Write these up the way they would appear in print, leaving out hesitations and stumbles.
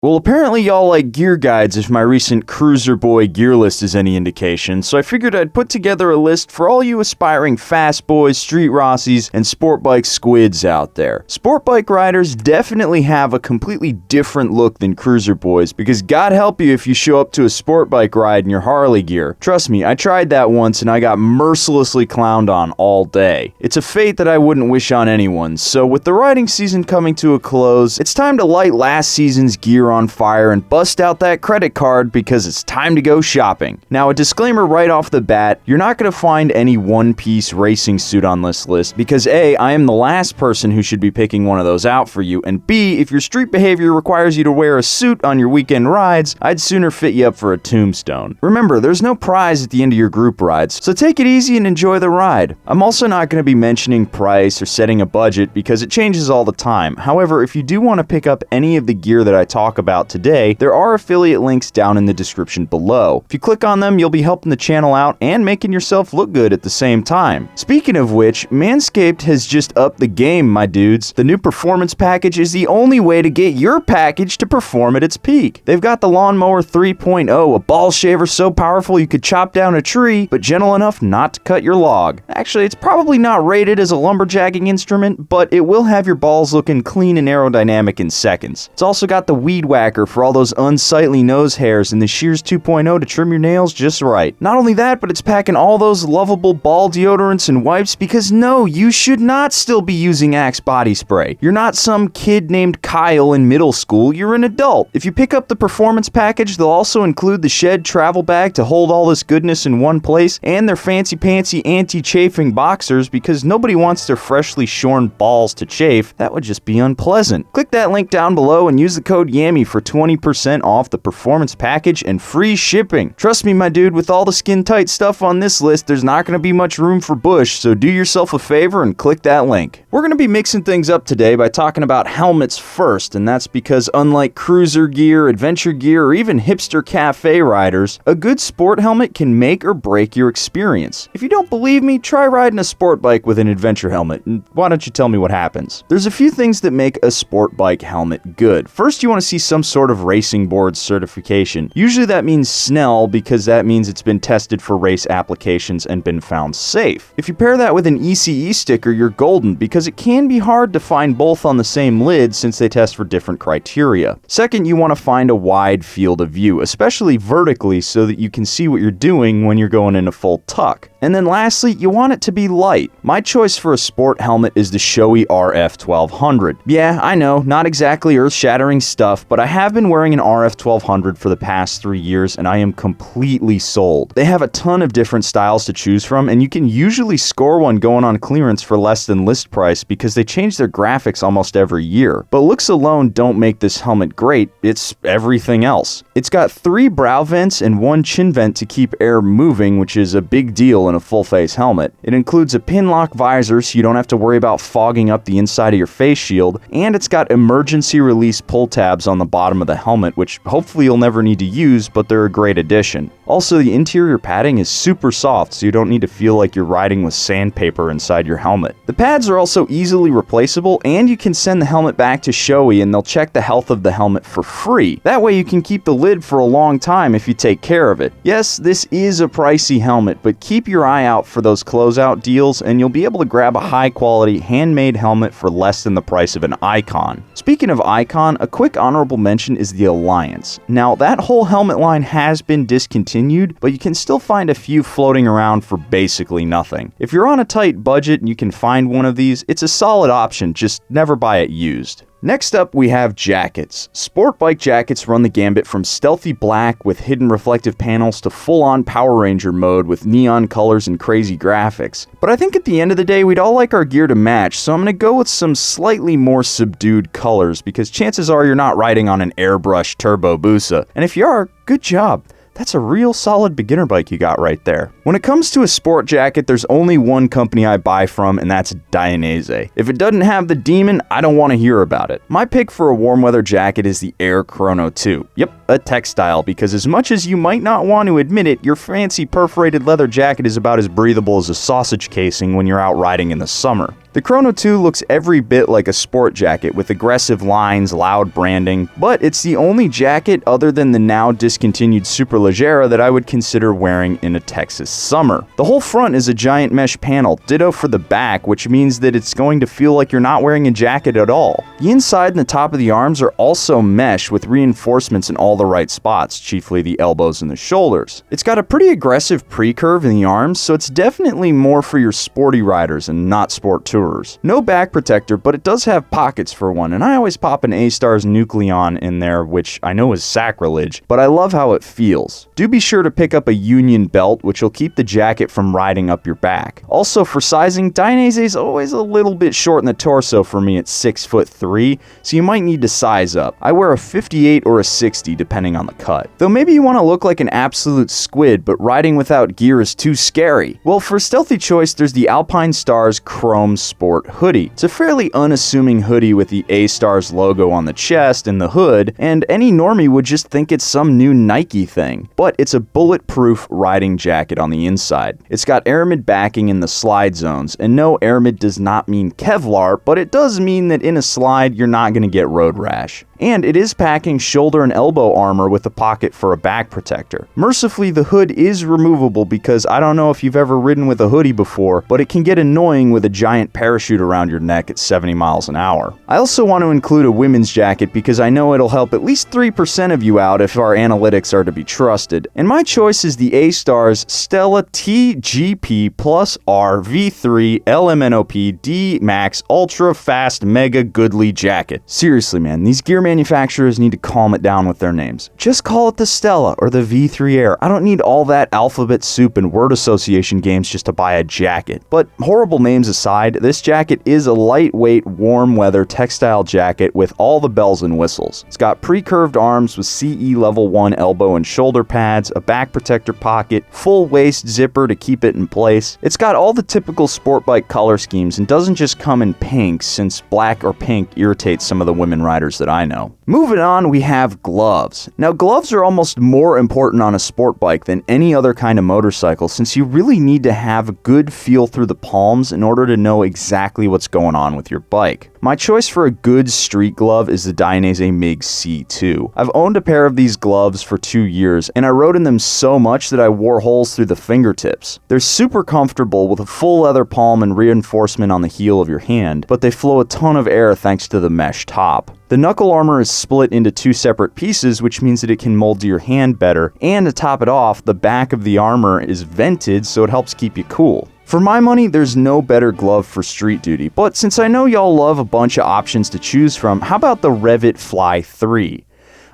Well, apparently y'all like gear guides if my recent Cruiser Boy gear list is any indication, so I figured I'd put together a list for all you aspiring fast boys, street Rossies, and sport bike squids out there. Sport bike riders definitely have a completely different look than Cruiser Boys, because God help you if you show up to a sport bike ride in your Harley gear. Trust me, I tried that once and I got mercilessly clowned on all day. It's a fate that I wouldn't wish on anyone, so with the riding season coming to a close, it's time to light last season's gear on fire and bust out that credit card because it's time to go shopping. Now, a disclaimer right off the bat, you're not going to find any one-piece racing suit on this list because A, I am the last person who should be picking one of those out for you, and B, if your street behavior requires you to wear a suit on your weekend rides, I'd sooner fit you up for a tombstone. Remember, there's no prize at the end of your group rides, so take it easy and enjoy the ride. I'm also not going to be mentioning price or setting a budget because it changes all the time. However, if you do want to pick up any of the gear that I talk about today, there are affiliate links down in the description below. If you click on them, you'll be helping the channel out and making yourself look good at the same time. Speaking of which, Manscaped has just upped the game, my dudes. The new performance package is the only way to get your package to perform at its peak. They've got the Lawnmower 3.0, a ball shaver so powerful you could chop down a tree, but gentle enough not to cut your log. Actually, it's probably not rated as a lumberjacking instrument, but it will have your balls looking clean and aerodynamic in seconds. It's also got the Weed Whacker for all those unsightly nose hairs and the Shears 2.0 to trim your nails just right. Not only that, but it's packing all those lovable ball deodorants and wipes because no, you should not still be using Axe body spray. You're not some kid named Kyle in middle school, you're an adult. If you pick up the performance package, they'll also include the Shed travel bag to hold all this goodness in one place and their fancy-pantsy anti-chafing boxers because nobody wants their freshly shorn balls to chafe. That would just be unpleasant. Click that link down below and use the code Yammie for 20% off the performance package and free shipping. Trust me, my dude, with all the skin-tight stuff on this list, there's not going to be much room for bush, so do yourself a favor and click that link. We're going to be mixing things up today by talking about helmets first, and that's because unlike cruiser gear, adventure gear, or even hipster cafe riders, a good sport helmet can make or break your experience. If you don't believe me, try riding a sport bike with an adventure helmet, and why don't you tell me what happens? There's a few things that make a sport bike helmet good. First, you want to see some sort of racing board certification. Usually that means Snell because that means it's been tested for race applications and been found safe. If you pair that with an ECE sticker, you're golden because it can be hard to find both on the same lid since they test for different criteria. Second, you want to find a wide field of view, especially vertically so that you can see what you're doing when you're going in a full tuck. And then lastly, you want it to be light. My choice for a sport helmet is the Shoei RF 1200. Yeah, I know, not exactly earth-shattering stuff, but I have been wearing an RF 1200 for the past 3 years and I am completely sold. They have a ton of different styles to choose from and you can usually score one going on clearance for less than list price because they change their graphics almost every year. But looks alone don't make this helmet great, it's everything else. It's got 3 brow vents and 1 chin vent to keep air moving, which is a big deal in a full-face helmet. It includes a pin-lock visor so you don't have to worry about fogging up the inside of your face shield, and it's got emergency release pull tabs on the bottom of the helmet, which hopefully you'll never need to use, but they're a great addition. Also, the interior padding is super soft, so you don't need to feel like you're riding with sandpaper inside your helmet. The pads are also easily replaceable, and you can send the helmet back to Shoei and they'll check the health of the helmet for free. That way you can keep the lid for a long time if you take care of it. Yes, this is a pricey helmet, but keep your eye out for those closeout deals and you'll be able to grab a high-quality, handmade helmet for less than the price of an Icon. Speaking of Icon, a quick honorable mention is the Alliance. Now, that whole helmet line has been discontinued, but you can still find a few floating around for basically nothing. If you're on a tight budget and you can find one of these, it's a solid option, just never buy it used. Next up, we have jackets. Sport bike jackets run the gambit from stealthy black with hidden reflective panels to full-on Power Ranger mode with neon colors and crazy graphics. But I think at the end of the day, we'd all like our gear to match, so I'm going to go with some slightly more subdued colors because chances are you're not riding on an airbrush Turbo Busa. And if you are, good job. That's a real solid beginner bike you got right there. When it comes to a sport jacket, there's only one company I buy from, and that's Dainese. If it doesn't have the demon, I don't want to hear about it. My pick for a warm weather jacket is the Air Chrono 2. Yep, a textile, because as much as you might not want to admit it, your fancy perforated leather jacket is about as breathable as a sausage casing when you're out riding in the summer. The Chrono 2 looks every bit like a sport jacket with aggressive lines, loud branding, but it's the only jacket other than the now discontinued Superleggera that I would consider wearing in a Texas summer. The whole front is a giant mesh panel, ditto for the back, which means that it's going to feel like you're not wearing a jacket at all. The inside and the top of the arms are also mesh with reinforcements in all the right spots, chiefly the elbows and the shoulders. It's got a pretty aggressive pre-curve in the arms, so it's definitely more for your sporty riders and not sport tourers. No back protector, but it does have pockets for one, and I always pop an A-Stars Nucleon in there, which I know is sacrilege, but I love how it feels. Do be sure to pick up a Union belt, which will keep the jacket from riding up your back. Also, for sizing, Dainese is always a little bit short in the torso for me at 6'3", so you might need to size up. I wear a 58 or a 60 depending on the cut. Though maybe you want to look like an absolute squid, but riding without gear is too scary. Well, for a stealthy choice, there's the Alpine Stars Chrome Sport hoodie. It's a fairly unassuming hoodie with the A-Stars logo on the chest and the hood, and any normie would just think it's some new Nike thing. But it's a bulletproof riding jacket on the inside. It's got aramid backing in the slide zones, and no, aramid does not mean Kevlar, but it does mean that in a slide you're not going to get road rash. And it is packing shoulder and elbow armor with a pocket for a back protector. Mercifully, the hood is removable because I don't know if you've ever ridden with a hoodie before, but it can get annoying with a giant parachute around your neck at 70 miles an hour. I also want to include a women's jacket because I know it'll help at least 3% of you out if our analytics are to be trusted. And my choice is the A-Stars Stella TGP Plus R V3 LMNOP D Max Ultra Fast Mega Goodly Jacket. Seriously, man, these gear manufacturers need to calm it down with their names. Just call it the Stella or the V3 Air. I don't need all that alphabet soup and word association games just to buy a jacket. But horrible names aside, this jacket is a lightweight, warm weather textile jacket with all the bells and whistles. It's got pre-curved arms with CE level 1 elbow and shoulder pads, a back protector pocket, full waist zipper to keep it in place. It's got all the typical sport bike color schemes and doesn't just come in pink, since black or pink irritates some of the women riders that I know. Moving on, we have gloves. Now, gloves are almost more important on a sport bike than any other kind of motorcycle, since you really need to have a good feel through the palms in order to know exactly what's going on with your bike. My choice for a good street glove is the Dainese MiG C2. I've owned a pair of these gloves for 2 years, and I rode in them so much that I wore holes through the fingertips. They're super comfortable with a full leather palm and reinforcement on the heel of your hand, but they flow a ton of air thanks to the mesh top. The knuckle armor is split into 2 separate pieces, which means that it can mold to your hand better, and to top it off, the back of the armor is vented so it helps keep you cool. For my money, there's no better glove for street duty, but since I know y'all love a bunch of options to choose from, how about the Revit Fly 3?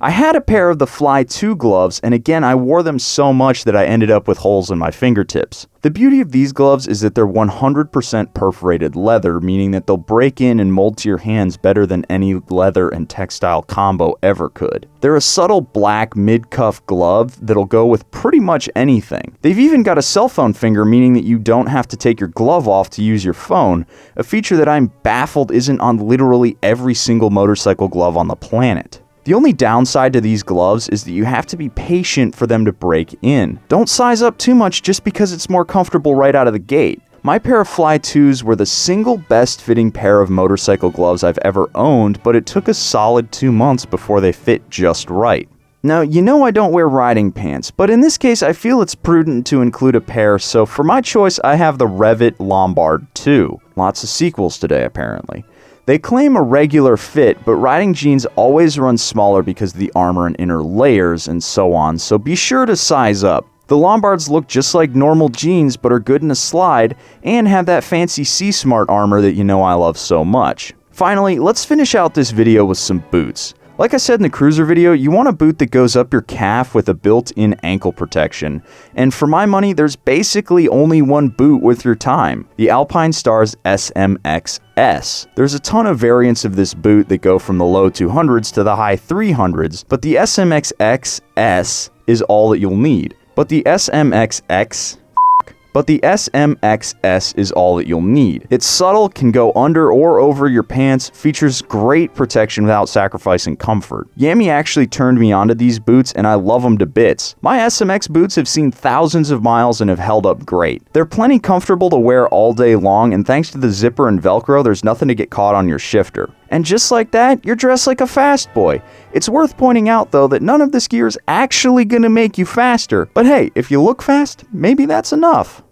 I had a pair of the Fly 2 gloves, and again, I wore them so much that I ended up with holes in my fingertips. The beauty of these gloves is that they're 100% perforated leather, meaning that they'll break in and mold to your hands better than any leather and textile combo ever could. They're a subtle black mid-cuff glove that'll go with pretty much anything. They've even got a cell phone finger, meaning that you don't have to take your glove off to use your phone, a feature that I'm baffled isn't on literally every single motorcycle glove on the planet. The only downside to these gloves is that you have to be patient for them to break in. Don't size up too much just because it's more comfortable right out of the gate. My pair of Fly 2s were the single best fitting pair of motorcycle gloves I've ever owned, but it took a solid 2 months before they fit just right. Now, you know I don't wear riding pants, but in this case I feel it's prudent to include a pair, so for my choice I have the Revit Lombard 2. Lots of sequels today apparently. They claim a regular fit, but riding jeans always run smaller because of the armor and inner layers and so on, so be sure to size up. The Lombards look just like normal jeans but are good in a slide and have that fancy C-Smart armor that you know I love so much. Finally, let's finish out this video with some boots. Like I said in the cruiser video, you want a boot that goes up your calf with a built-in ankle protection. And for my money, there's basically only one boot worth your time, the Alpine Stars SMX-S. There's a ton of variants of this boot that go from the low 200s to the high 300s, but the SMX-S is all that you'll need. But the SMX-X but the SMXS is all that you'll need. It's subtle, can go under or over your pants, features great protection without sacrificing comfort. Yammie actually turned me onto these boots and I love them to bits. My SMX boots have seen thousands of miles and have held up great. They're plenty comfortable to wear all day long, and thanks to the zipper and Velcro, there's nothing to get caught on your shifter. And just like that, you're dressed like a fast boy. It's worth pointing out though that none of this gear is actually gonna make you faster, but hey, if you look fast, maybe that's enough.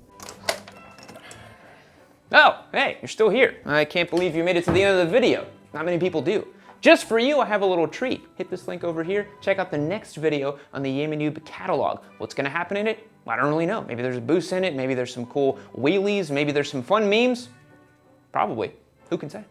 Oh, hey, you're still here. I can't believe you made it to the end of the video. Not many people do. Just for you, I have a little treat. Hit this link over here, check out the next video on the Yammie Noob catalog. What's gonna happen in it? I don't really know. Maybe there's a boost in it, maybe there's some cool wheelies, maybe there's some fun memes. Probably. Who can say?